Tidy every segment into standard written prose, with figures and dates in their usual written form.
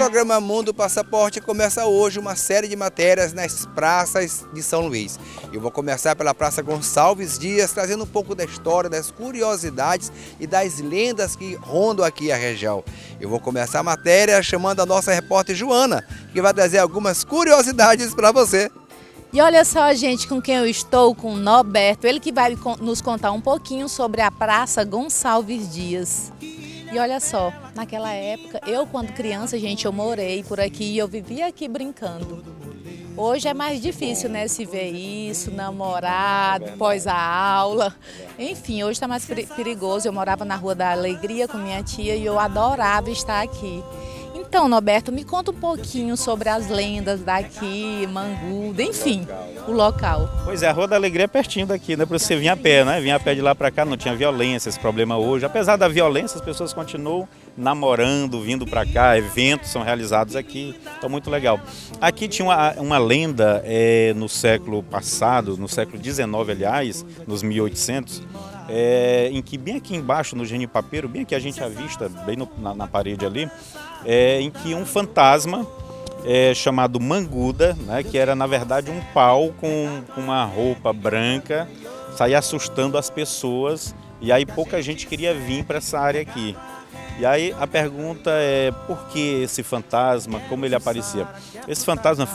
programa Mundo Passaporte começa hoje uma série de matérias nas praças de São Luís. Eu vou começar pela Praça Gonçalves Dias, trazendo um pouco da história, das curiosidades e das lendas que rondam aqui a região. Eu vou começar a matéria chamando a nossa repórter Joana, que vai trazer algumas curiosidades para você. E olha só, gente, com quem eu estou, com o Norberto, ele que vai nos contar um pouquinho sobre a Praça Gonçalves Dias. E olha só, naquela época, eu quando criança, gente, eu morei por aqui e eu vivia aqui brincando. Hoje é mais difícil, né, se ver isso, namorar, pós a aula. Enfim, hoje está mais perigoso. Eu morava na Rua da Alegria com minha tia e eu adorava estar aqui. Então, Norberto, me conta um pouquinho sobre as lendas daqui, Manguda, enfim, o local. Pois é, a Rua da Alegria é pertinho daqui, né? Para você vir a pé, né? Vir a pé de lá para cá, não tinha violência, esse problema hoje. Apesar da violência, as pessoas continuam namorando, vindo para cá, eventos são realizados aqui, então muito legal. Aqui tinha uma lenda no século passado, no século XIX, aliás, nos 1800, em que bem aqui embaixo, no Genipapeiro, bem aqui a gente avista, bem na parede ali, em que um fantasma chamado Manguda, né, que era na verdade um pau com uma roupa branca, saía assustando as pessoas e aí pouca gente queria vir para essa área aqui. E aí a pergunta é por que esse fantasma, como ele aparecia? Esse fantasma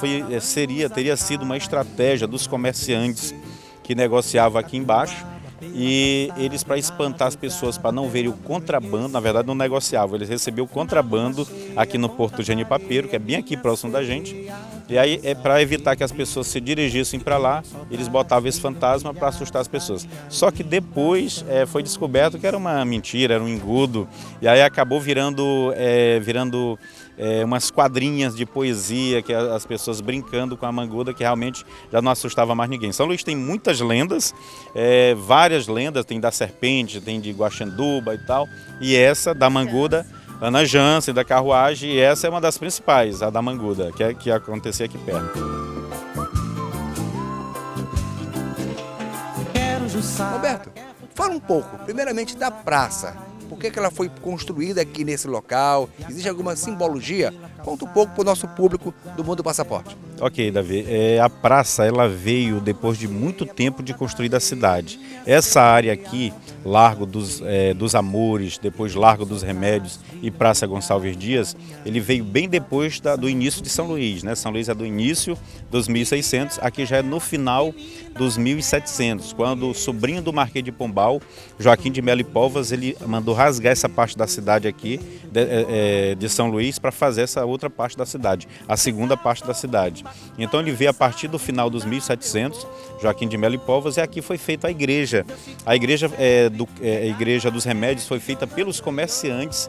teria sido uma estratégia dos comerciantes que negociavam aqui embaixo. E eles, para espantar as pessoas, para não verem o contrabando, na verdade não negociavam, eles recebiam o contrabando aqui no Porto Genipapeiro, que é bem aqui próximo da gente. E aí, para evitar que as pessoas se dirigissem para lá, eles botavam esse fantasma para assustar as pessoas. Só que depois foi descoberto que era uma mentira, era um engodo, e aí acabou virando umas quadrinhas de poesia, que as pessoas brincando com a Manguda, que realmente já não assustava mais ninguém. São Luís tem muitas lendas, várias lendas, tem da serpente, tem de Guaxanduba e tal, e essa da Manguda, Ana Jansen, da carruagem, e essa é uma das principais, a da Manguda, que acontecia aqui perto. Roberto, fala um pouco, primeiramente, da praça. Por que ela foi construída aqui nesse local? Existe alguma simbologia? Conta um pouco para o nosso público do Mundo Passaporte. Ok, Davi. A praça ela veio depois de muito tempo de construída a cidade. Essa área aqui, Largo dos Amores, depois Largo dos Remédios e Praça Gonçalves Dias, ele veio bem depois do início de São Luís, né? São Luís é do início dos 1600, aqui já é no final dos 1700, quando o sobrinho do Marquês de Pombal, Joaquim de Melo e Povas, ele mandou rasgar essa parte da cidade aqui, de São Luís, para fazer essa outra parte da cidade, a segunda parte da cidade. Então ele veio a partir do final dos 1700, Joaquim de Melo e Povas, e aqui foi feita a igreja. A igreja dos Remédios foi feita pelos comerciantes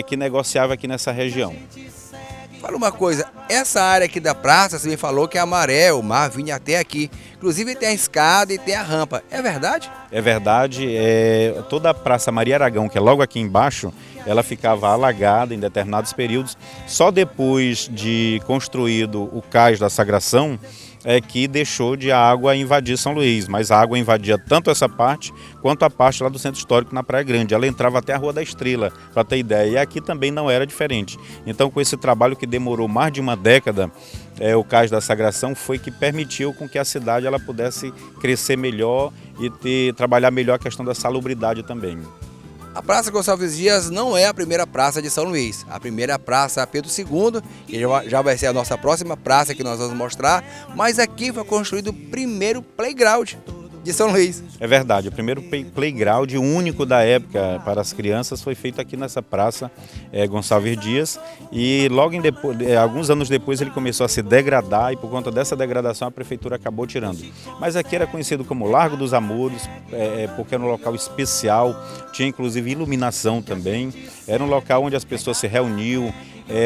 que negociavam aqui nessa região. Fala uma coisa, essa área aqui da praça, você me falou que é a maré, o mar vinha até aqui. Inclusive tem a escada e tem a rampa, é verdade? É verdade, toda a Praça Maria Aragão, que é logo aqui embaixo, ela ficava alagada em determinados períodos. Só depois de construído o cais da Sagração, que deixou de a água invadir São Luís, mas a água invadia tanto essa parte quanto a parte lá do Centro Histórico na Praia Grande. Ela entrava até a Rua da Estrela, para ter ideia, e aqui também não era diferente. Então, com esse trabalho que demorou mais de uma década, o cais da Sagração foi que permitiu com que a cidade ela pudesse crescer melhor e trabalhar melhor a questão da salubridade também. A Praça Gonçalves Dias não é a primeira praça de São Luís. A primeira praça é Pedro II, que já vai ser a nossa próxima praça que nós vamos mostrar. Mas aqui foi construído o primeiro playground de São Luís. É verdade, o primeiro playground único da época para as crianças foi feito aqui nessa praça Gonçalves Dias, e logo alguns anos depois ele começou a se degradar, e por conta dessa degradação a prefeitura acabou tirando. Mas aqui era conhecido como Largo dos Amores, porque era um local especial, tinha inclusive iluminação também, era um local onde as pessoas se reuniam.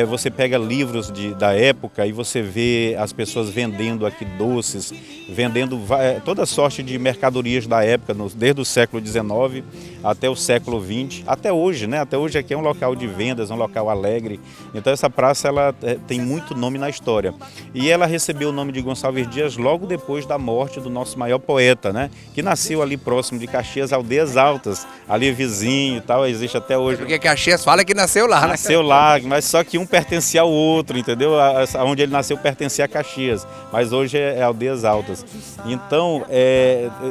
Você pega livros da época e você vê as pessoas vendendo aqui doces, vendendo toda sorte de mercadorias da época, desde o século XIX até o século XX, até hoje, né? Até hoje aqui é um local de vendas, um local alegre. Então essa praça ela tem muito nome na história. E ela recebeu o nome de Gonçalves Dias logo depois da morte do nosso maior poeta, né? Que nasceu ali próximo de Caxias, Aldeias Altas, ali vizinho e tal, existe até hoje. Porque Caxias fala que nasceu lá, né? Nasceu lá, mas só que um pertencia ao outro, entendeu? Onde ele nasceu pertencia a Caxias, mas hoje é Aldeias Altas. Então,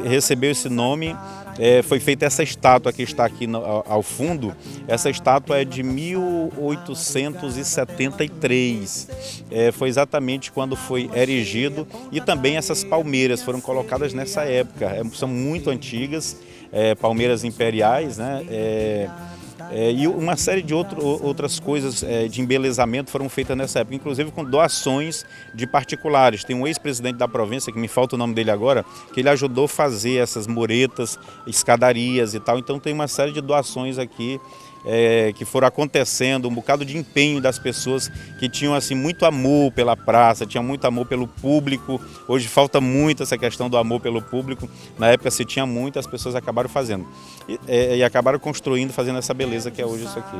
recebeu esse nome, foi feita essa estátua que está aqui ao fundo. Essa estátua é de 1873, foi exatamente quando foi erigido, e também essas palmeiras foram colocadas nessa época, são muito antigas, palmeiras imperiais, né? E uma série de outras coisas de embelezamento foram feitas nessa época, inclusive com doações de particulares. Tem um ex-presidente da província, que me falta o nome dele agora, que ele ajudou a fazer essas muretas, escadarias e tal. Então tem uma série de doações aqui que foram acontecendo, um bocado de empenho das pessoas que tinham assim muito amor pela praça, tinham muito amor pelo público. Hoje falta muito essa questão do amor pelo público. Na época se tinha muito, as pessoas acabaram fazendo e acabaram construindo, fazendo essa beleza que é hoje isso aqui.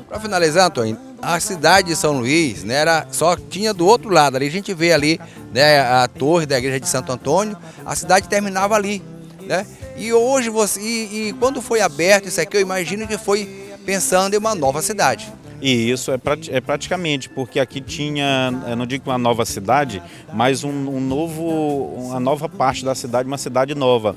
Para finalizar, Antônio, a cidade de São Luís, né, só tinha do outro lado, ali a gente vê ali, né, a torre da igreja de Santo Antônio, a cidade terminava ali, né? E hoje e quando foi aberto isso aqui, eu imagino que foi pensando em uma nova cidade. E isso é praticamente, porque aqui tinha, eu não digo uma nova cidade, mas uma nova parte da cidade, uma cidade nova.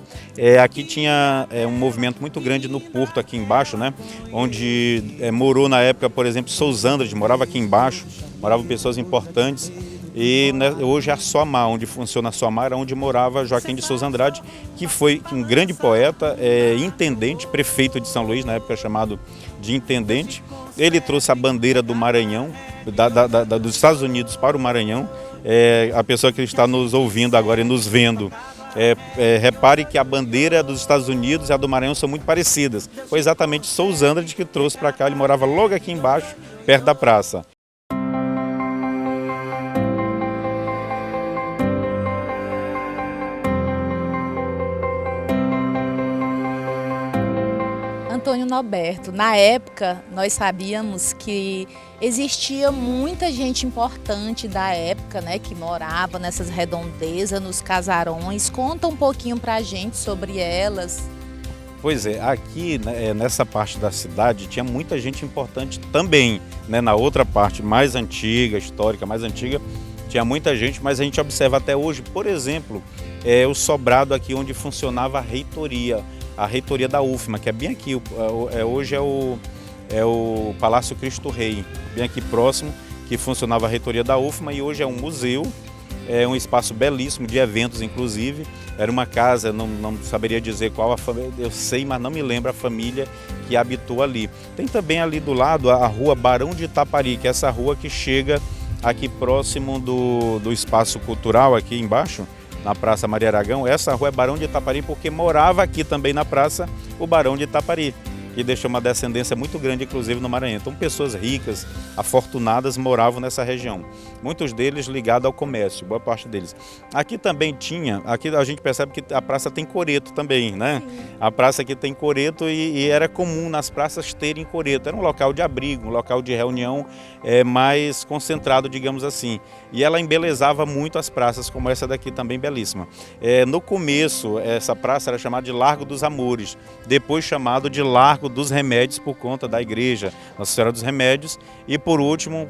Aqui tinha um movimento muito grande no porto aqui embaixo, né? Onde morou na época, por exemplo, Sousandrade, morava aqui embaixo, moravam pessoas importantes. E hoje a Soamar, onde funciona a Soamar, onde morava Joaquim de Souza Andrade, que foi um grande poeta, intendente, prefeito de São Luís, na época chamado de intendente. Ele trouxe a bandeira do Maranhão, dos Estados Unidos para o Maranhão. A pessoa que está nos ouvindo agora e nos vendo, repare que a bandeira dos Estados Unidos e a do Maranhão são muito parecidas. Foi exatamente Souza Andrade que trouxe para cá, ele morava logo aqui embaixo, perto da praça. Antônio Norberto, na época nós sabíamos que existia muita gente importante da época, né, que morava nessas redondezas, nos casarões. Conta um pouquinho pra gente sobre elas. Pois é, aqui nessa parte da cidade tinha muita gente importante também, né, na outra parte mais antiga, histórica, mais antiga, tinha muita gente, mas a gente observa até hoje, por exemplo, o sobrado aqui onde funcionava a reitoria da UFMA, que é bem aqui, hoje é o Palácio Cristo Rei, bem aqui próximo, que funcionava a reitoria da UFMA, e hoje é um museu, é um espaço belíssimo de eventos, inclusive. Era uma casa, não saberia dizer qual a família, eu sei, mas não me lembro a família que habitou ali. Tem também ali do lado a rua Barão de Itapari, que é essa rua que chega aqui próximo do espaço cultural, aqui embaixo, na Praça Maria Aragão. Essa rua é Barão de Itapari porque morava aqui também na praça o Barão de Itapari, que deixou uma descendência muito grande, inclusive no Maranhão. Então pessoas ricas, afortunadas moravam nessa região. Muitos deles ligados ao comércio, boa parte deles. Aqui também aqui a gente percebe que a praça tem coreto também, né? A praça aqui tem coreto e era comum nas praças terem coreto. Era um local de abrigo, um local de reunião mais concentrado, digamos assim. E ela embelezava muito as praças, como essa daqui também belíssima. No começo, essa praça era chamada de Largo dos Amores, depois chamado de Largo dos Remédios por conta da igreja Nossa Senhora dos Remédios, e por último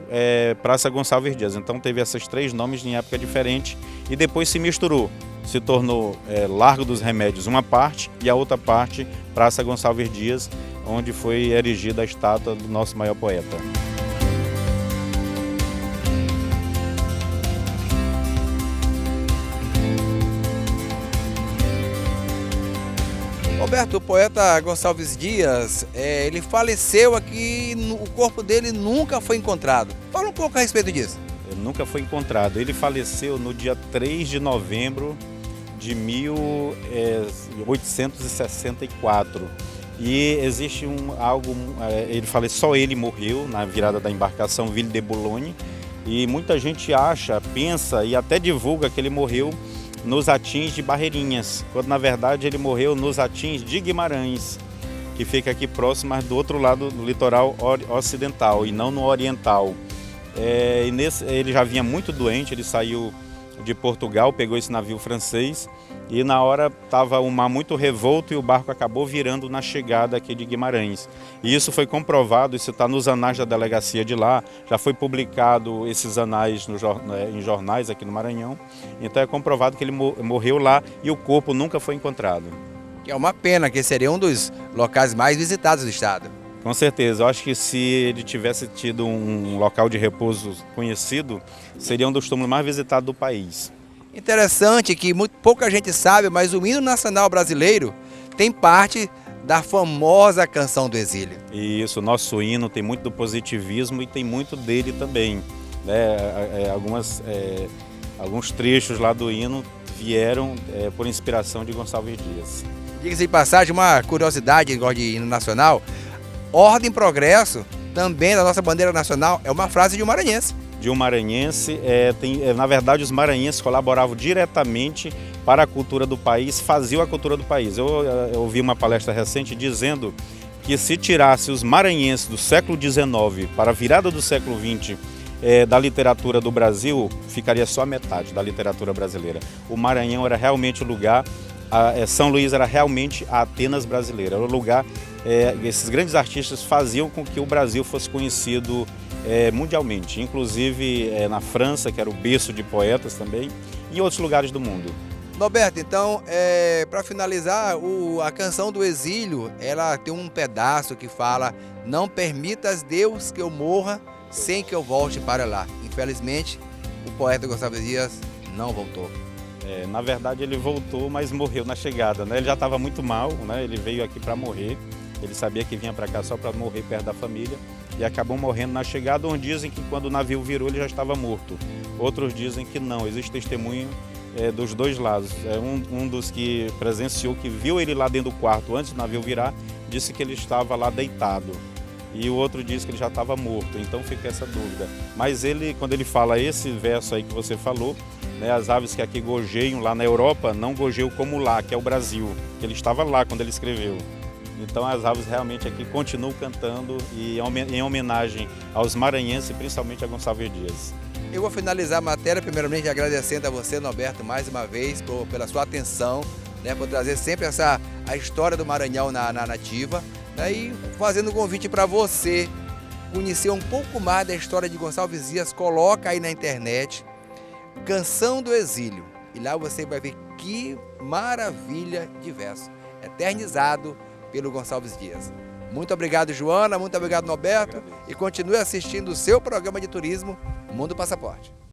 Praça Gonçalves Dias. Então teve esses três nomes em época diferente e depois se misturou, se tornou Largo dos Remédios uma parte e a outra parte Praça Gonçalves Dias, onde foi erigida a estátua do nosso maior poeta. Roberto, o poeta Gonçalves Dias, ele faleceu aqui, o corpo dele nunca foi encontrado. Fala um pouco a respeito disso. Ele nunca foi encontrado. Ele faleceu no dia 3 de novembro de 1864. E existe ele faleceu, só ele morreu na virada da embarcação Ville de Boulogne. E muita gente pensa e até divulga que ele morreu nos Atins de Barreirinhas, quando na verdade ele morreu nos Atins de Guimarães, que fica aqui próximo, mas do outro lado do litoral ocidental e não no oriental. Ele já vinha muito doente, ele saiu de Portugal, pegou esse navio francês e na hora estava o mar muito revolto e o barco acabou virando na chegada aqui de Guimarães. E isso foi comprovado, isso está nos anais da delegacia de lá, já foi publicado esses anais em jornais aqui no Maranhão. Então é comprovado que ele morreu lá e o corpo nunca foi encontrado. Que é uma pena, que seria um dos locais mais visitados do estado. Com certeza, eu acho que se ele tivesse tido um local de repouso conhecido, seria um dos túmulos mais visitados do país. Interessante que pouca gente sabe, mas o hino nacional brasileiro tem parte da famosa Canção do Exílio. E isso, nosso hino tem muito do positivismo e tem muito dele também, né? Alguns trechos lá do hino vieram por inspiração de Gonçalves Dias. Diga-se de passagem, uma curiosidade igual de hino nacional, ordem e progresso, também da nossa bandeira nacional, é uma frase de um maranhense. De um maranhense, na verdade os maranhenses colaboravam diretamente para a cultura do país, faziam a cultura do país. Eu ouvi uma palestra recente dizendo que se tirasse os maranhenses do século XIX para a virada do século XX da literatura do Brasil, ficaria só a metade da literatura brasileira. O Maranhão era realmente o lugar, São Luís era realmente a Atenas brasileira, era o lugar. Esses grandes artistas faziam com que o Brasil fosse conhecido mundialmente, inclusive na França, que era o berço de poetas também, e em outros lugares do mundo. Norberto, então, para finalizar, a Canção do Exílio, ela tem um pedaço que fala: não permitas, Deus, que eu morra sem que eu volte para lá. Infelizmente, o poeta Gonçalves Dias não voltou. Na verdade ele voltou, mas morreu na chegada, né? Ele já estava muito mal, né? Ele veio aqui para morrer. Ele sabia que vinha para cá só para morrer perto da família e acabou morrendo na chegada. Uns dizem que quando o navio virou ele já estava morto. Outros dizem que não. Existe testemunho dos dois lados. Um dos que presenciou, que viu ele lá dentro do quarto antes do navio virar, disse que ele estava lá deitado. E o outro disse que ele já estava morto. Então fica essa dúvida. Mas ele, quando ele fala esse verso aí que você falou, né, as aves que aqui gojeiam lá na Europa não gojeiam como lá, que é o Brasil. Ele estava lá quando ele escreveu. Então as aves realmente aqui continuam cantando e em homenagem aos maranhenses, principalmente a Gonçalves Dias. Eu vou finalizar a matéria, primeiramente agradecendo a você, Norberto, mais uma vez, pela sua atenção, né, por trazer sempre a história do Maranhão na nativa, né, e fazendo um convite para você conhecer um pouco mais da história de Gonçalves Dias. Coloca aí na internet Canção do Exílio e lá você vai ver que maravilha de verso, eternizado pelo Gonçalves Dias. Muito obrigado, Joana, muito obrigado, Norberto, e continue assistindo o seu programa de turismo Mundo Passaporte.